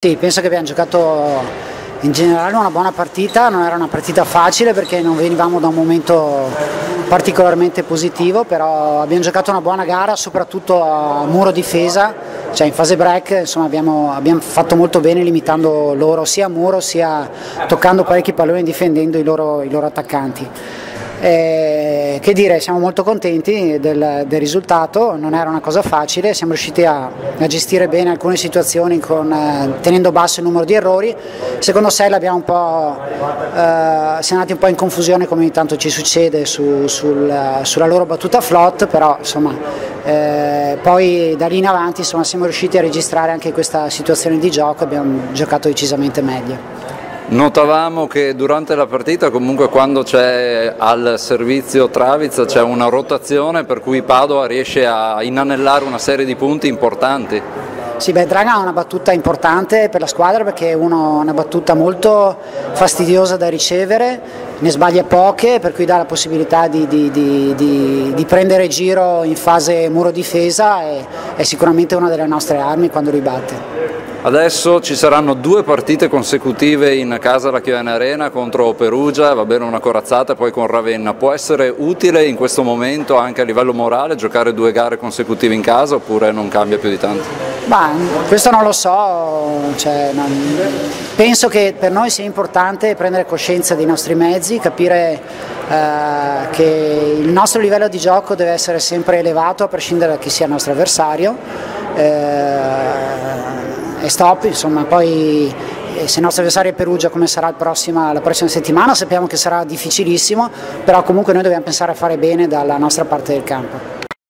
Sì, penso che abbiamo giocato in generale una buona partita, non era una partita facile perché non venivamo da un momento particolarmente positivo, però abbiamo giocato una buona gara soprattutto a muro difesa, cioè in fase break insomma, abbiamo fatto molto bene limitando loro sia a muro sia toccando parecchi palloni e difendendo i loro attaccanti. Che dire, siamo molto contenti del risultato, non era una cosa facile, siamo riusciti a gestire bene alcune situazioni tenendo basso il numero di errori. Secondo sé siamo andati un po' in confusione come ogni tanto ci succede sulla loro battuta flot, però insomma, poi da lì in avanti insomma, siamo riusciti a registrare anche questa situazione di gioco e abbiamo giocato decisamente meglio. Notavamo che durante la partita comunque quando c'è al servizio Travizza c'è una rotazione per cui Padova riesce a inanellare una serie di punti importanti. Sì, Dragan ha una battuta importante per la squadra perché è una battuta molto fastidiosa da ricevere, ne sbaglia poche, per cui dà la possibilità di prendere giro in fase muro difesa e è sicuramente una delle nostre armi quando ribatte. Adesso ci saranno 2 partite consecutive in casa alla Chiovana Arena contro Perugia, va bene una corazzata, poi con Ravenna. Può essere utile in questo momento anche a livello morale giocare 2 gare consecutive in casa oppure non cambia più di tanto? Questo non lo so, penso che per noi sia importante prendere coscienza dei nostri mezzi, capire che il nostro livello di gioco deve essere sempre elevato a prescindere da chi sia il nostro avversario. E stop, insomma, poi se il nostro avversario è Perugia come sarà la prossima settimana sappiamo che sarà difficilissimo, però comunque noi dobbiamo pensare a fare bene dalla nostra parte del campo.